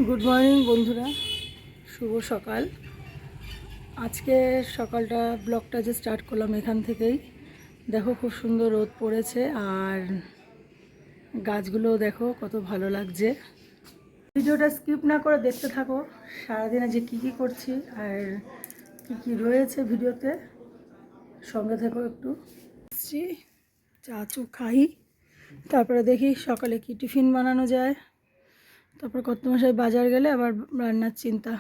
Good morning বন্ধুরা, শুভ সকাল। আজকে সকালটা ব্লগটা যে স্টার্ট করলাম এখান থেকেই। দেখো খুব সুন্দর রোদ পড়েছে আর গাছগুলো দেখো কত ভালো লাগছে। ভিডিওটা স্কিপ না করে দেখতে থাকো, সারাদিন আজকে কী কী করছি আর কী কী রয়েছে ভিডিওতে, সঙ্গে থেকো একটু। চা চু খাই, তারপরে দেখি সকালে কি টিফিন বানানো যায়, তারপর কত মশাই বাজার গেলে আবার রান্নার চিন্তা।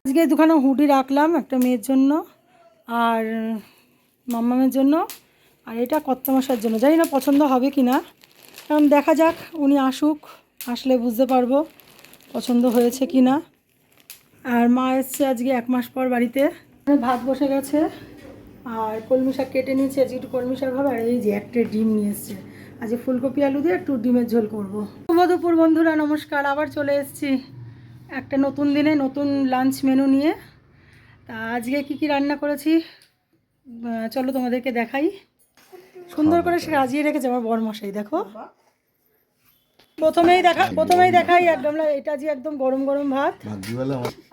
আজকে দুখানা হুডি রাখলাম, একটা মেয়ের জন্য আর মাম্মামের জন্য, আর এটা কর্তামশাইয়ের জন্য। জানি না পছন্দ হবে কি না, কারণ দেখা যাক, উনি আসুক, আসলে বুঝতে পারবো পছন্দ হয়েছে কি না। আর মা এসছে আজকে 1 মাস পর বাড়িতে। ভাত বসে গেছে আর কলমি শাক কেটে নিয়েছে, আজকে একটু কলমি শাক হবে। আর এই যে একটা ডিম নিয়ে এসছে, আজকে ফুলকপি আলু দিয়ে একটু ডিমের ঝোল করবো। শুভ দুপুর বন্ধুরা, নমস্কার। আবার চলে এসেছি একটা নতুন দিনে নতুন লাঞ্চ মেনু নিয়ে। তা আজকে কি কি রান্না করেছি চলো তোমাদেরকে দেখাই। সুন্দর করে সে রাজিয়ে রেখেছে আমার বরমশাই, দেখো। প্রথমেই দেখাই এক গামলা, এটা যে একদম গরম গরম ভাত।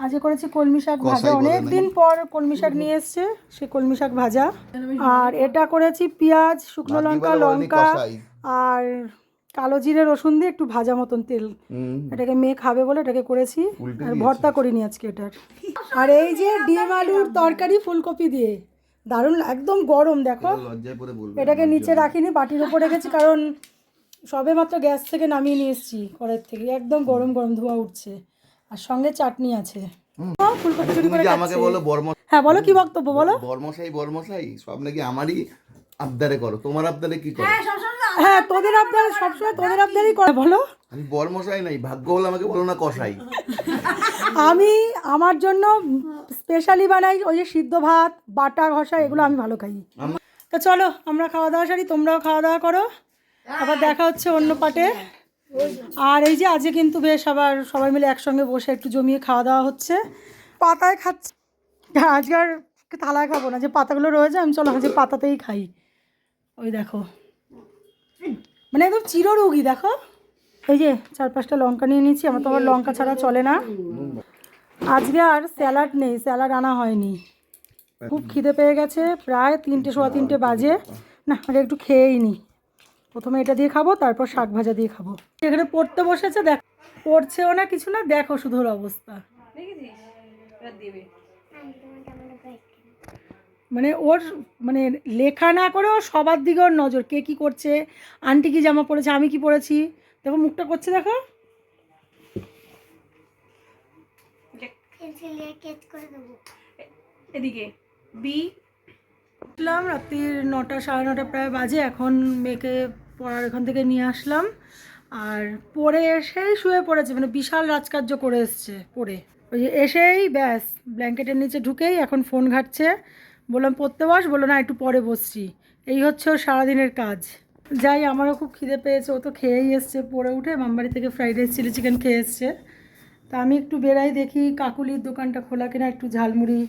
আজকে করেছি কলমি শাক ভাজা, অনেকদিন পর কলমি শাক নিয়ে এসছে, সে কলমি শাক ভাজা। আর এটা করেছি পেঁয়াজ, শুকনো লঙ্কা, লঙ্কা আর কালো জিরে রসুন দিয়ে একটু ভাজা মতন তেল, এটাকে মেয়ে খাবে বলে এটাকে করেছি। আর ভর্তা করিনি আজকে এটার। আর এই যে ডিম আলুর তরকারি ফুলকপি দিয়ে, দারুণ একদম গরম। দেখো এটাকে নিচে রাখিনি, বাটির উপর রেখেছি, কারণ সবে মাত্র গ্যাস থেকে নামিয়ে নিয়ে এসেছি কড়াই থেকে, একদম গরম গরম ধোঁয়া উঠছে। আর সঙ্গে চাটনি আছে। ফুলকপি চুরি করে আমাকে বলো হ্যাঁ বলো, কি বক্তব্য বলো। বর্মশাই সব নাকি আমারই আবদারে করো, তোমার আবদারে কি করো? হ্যাঁ তোদের আবদার সবসময় তোদের আবদারই করে, বলো। আমি বর্মশাই নাই, ভাগ্য হলে আমাকে বলো না কসাই। আমি আমার জন্য স্পেশালি বানাই ওই যে সিদ্ধ ভাত, বাটা ঘষা, এগুলো আমি ভালো খাই। তো চলো আমরা খাওয়া দাওয়া সারি, তোমরাও খাওয়া দাওয়া করো, আবার দেখা হচ্ছে অন্য পাটে। আর এই যে আজকে কিন্তু বেশ আবার সবাই মিলে একসঙ্গে বসে একটু জমিয়ে খাওয়া দাওয়া হচ্ছে। পাতায় খাচ্ছি আজকে, আর থালায় খাবো না, যে পাতাগুলো রয়েছে আমি চলো আজকে পাতাতেই খাই। ওই দেখো মানে একদম চিররোগী, দেখো। এই যে 4-5টা লঙ্কা নিয়ে নিচ্ছি, আমার তো আবার লঙ্কা ছাড়া চলে না। আজকে আর স্যালাড নেই, স্যালাড আনা হয়নি। খুব খিদে পেয়ে গেছে, প্রায় 3টে, সোয়া 3টে বাজে। না আগে একটু খেয়েই নি, প্রথমে এটা দিয়ে খাবো, তারপর শাক ভাজা দিয়ে খাবো। এখানে পড়তে বসেছে, দেখ পড়ছেও না কিছু না, দেখো শুধু ওর অবস্থা। মানে ওর মানে লেখা না করে ওর সবার দিকে ওর নজর, কে কী করছে, আন্টি কি জামা পরেছে, আমি কি পরেছি, দেখো মুখটা করছে, দেখো। এদিকে বি উঠলাম রাত্রির 9টা, সাড়ে 9টা প্রায় বাজে। এখন মেয়েকে পড়ার এখান থেকে নিয়ে আসলাম, আর পড়ে এসেই শুয়ে পড়েছে, মানে বিশাল রাজকার্য করে এসছে পড়ে। ওই যে এসেই ব্যাস ব্ল্যাঙ্কেটের নিচে ঢুকেই এখন ফোন ঘাঁটছে। বললাম পড়তে বস, বললো না একটু পরে বসছি। এই হচ্ছে ওর সারাদিনের কাজ। যাই, আমারও খুব খিদে পেয়েছে, ও তো খেয়েই এসছে পড়ে উঠে, মামবাড়ি থেকে ফ্রাইড রাইস, চিলি চিকেন খেয়ে এসছে। তা আমি একটু বেরাই, দেখি কাকুলির দোকানটা খোলা কিনা, একটু ঝালমুড়ি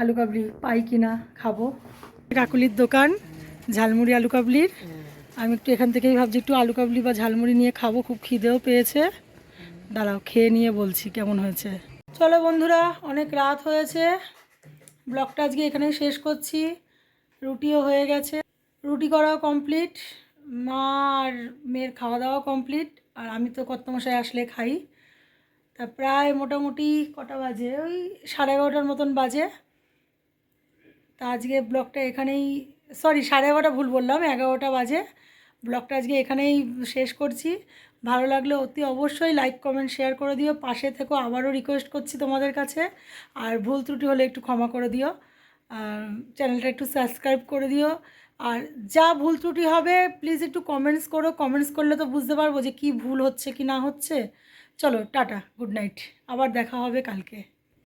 আলু কাবলি পাই কিনা, খাবো। কাকুলির দোকান ঝালমুড়ি আলু কাবলির, আমি একটু এখান থেকেই ভাবছি একটু আলু কাবলি বা ঝালমুড়ি নিয়ে খাবো, খুব খিদেও পেয়েছে। দাঁড়াও খেয়ে নিয়ে বলছি কেমন হয়েছে। চলো বন্ধুরা, অনেক রাত হয়েছে, ব্লগটা আজকে এখানেই শেষ করছি। রুটিও হয়ে গেছে, রুটি করাও কমপ্লিট, মা আর মেয়ের খাওয়া দাওয়া কমপ্লিট, আর আমি তো কর্তামশাই আসলে খাই। তা প্রায় মোটামুটি কটা বাজে, ওই 11:30টার মতন বাজে। তা আজকে ব্লগটা এখানেই, সরি 11:30 ভুল বললাম, 11টা বাজে। ব্লগটা আজকে এখানেই শেষ করছি। ভালো লাগলে অতি অবশ্যই লাইক কমেন্ট শেয়ার করে দিও, পাশে থেকো, আবারও রিকোয়েস্ট করছি তোমাদের কাছে। আর ভুল ত্রুটি হলে একটু ক্ষমা করে দিও, আর চ্যানেলটা একটু সাবস্ক্রাইব করে দিও। আর যা ভুল ত্রুটি হবে প্লিজ একটু কমেন্টস করো, কমেন্টস করলে তো বুঝতে পারবো যে কী ভুল হচ্ছে কি না হচ্ছে। চলো টাটা, গুড নাইট, আবার দেখা হবে কালকে।